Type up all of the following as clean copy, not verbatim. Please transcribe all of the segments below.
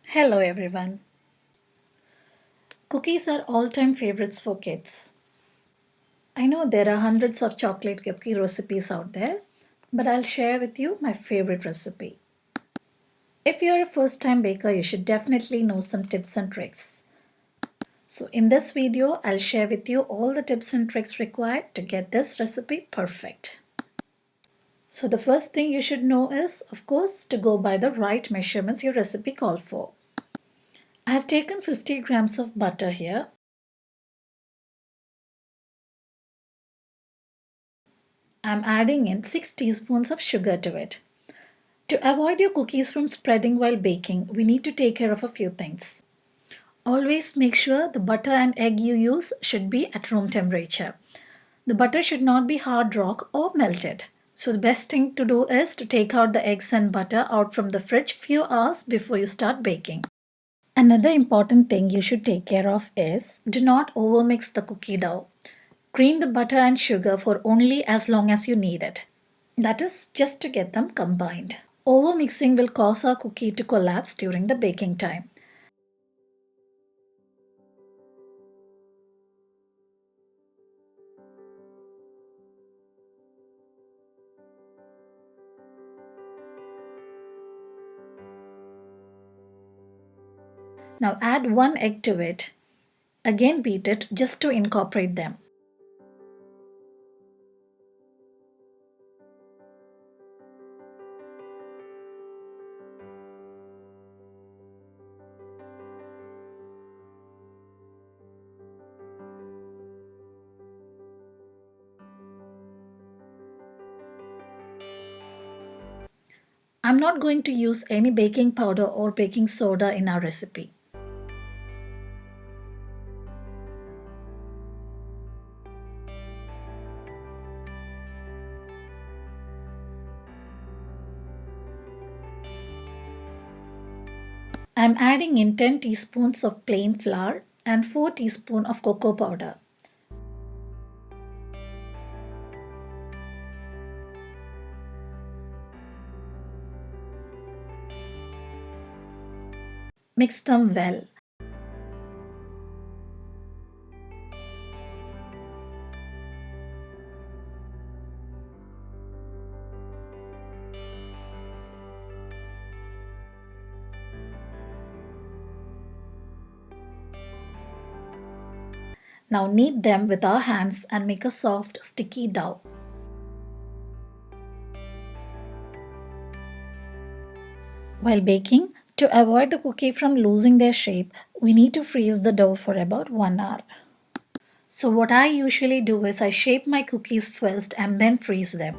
Hello everyone. Cookies are all-time favorites for kids. I know there are hundreds of chocolate cookie recipes out there, but I'll share with you my favorite recipe. If you're a first-time baker, you should definitely know some tips and tricks. So in this video, I'll share with you all the tips and tricks required to get this recipe perfect. So the first thing you should know is, of course, to go by the right measurements your recipe calls for. I have taken 50 grams of butter here. I'm adding in 6 teaspoons of sugar to it. To avoid your cookies from spreading while baking, we need to take care of a few things. Always make sure the butter and egg you use should be at room temperature. The butter should not be hard rock or melted. So the best thing to do is to take out the eggs and butter out from the fridge few hours before you start baking. Another important thing you should take care of is do not overmix the cookie dough. Cream the butter and sugar for only as long as you need it. That is just to get them combined. Overmixing will cause our cookie to collapse during the baking time. Now add 1 egg to it. Again beat it just to incorporate them. I'm not going to use any baking powder or baking soda in our recipe. I'm adding in 10 teaspoons of plain flour and 4 teaspoons of cocoa powder. Mix them well. Now knead them with our hands and make a soft, sticky dough. While baking, to avoid the cookie from losing their shape, we need to freeze the dough for about 1 hour. So what I usually do is I shape my cookies first and then freeze them.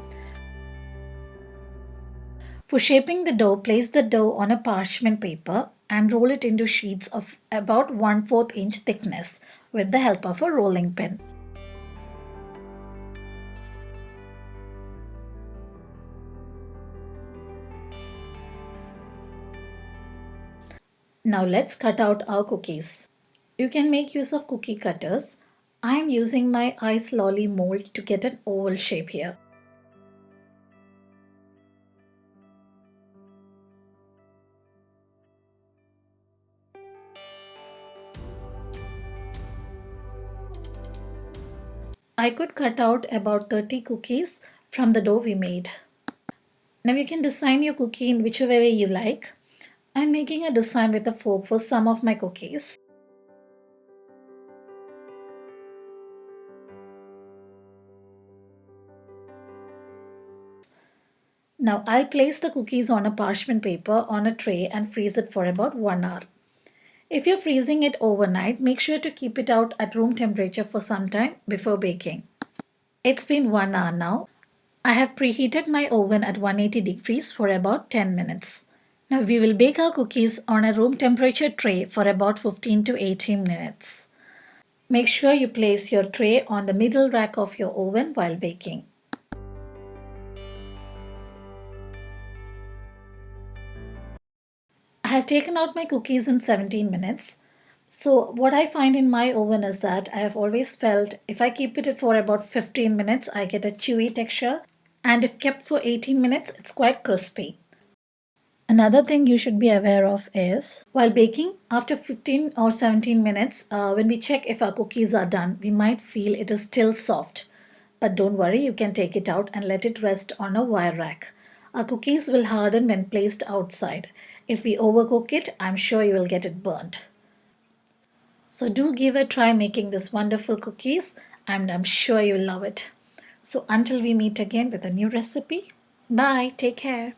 For shaping the dough, place the dough on a parchment paper and roll it into sheets of about 1/4 inch thickness with the help of a rolling pin. Now let's cut out our cookies. You can make use of cookie cutters. I am using my ice lolly mold to get an oval shape here. I could cut out about 30 cookies from the dough we made. Now you can design your cookie in whichever way you like. I'm making a design with a fork for some of my cookies. Now I'll place the cookies on a parchment paper on a tray and freeze it for about 1 hour. If you're freezing it overnight, make sure to keep it out at room temperature for some time before baking. It's been 1 hour now. I have preheated my oven at 180 degrees for about 10 minutes. Now we will bake our cookies on a room temperature tray for about 15 to 18 minutes. Make sure you place your tray on the middle rack of your oven while baking. I have taken out my cookies in 17 minutes. So, what I find in my oven is that I have always felt if I keep it for about 15 minutes, I get a chewy texture, and if kept for 18 minutes, it's quite crispy. Another thing you should be aware of is while baking, after 15 or 17 minutes, when we check if our cookies are done, we might feel it is still soft. But don't worry, you can take it out and let it rest on a wire rack. Our cookies will harden when placed outside. If we overcook it, I'm sure you will get it burnt. So do give a try making this wonderful cookies and I'm sure you'll love it. So until we meet again with a new recipe, bye, take care.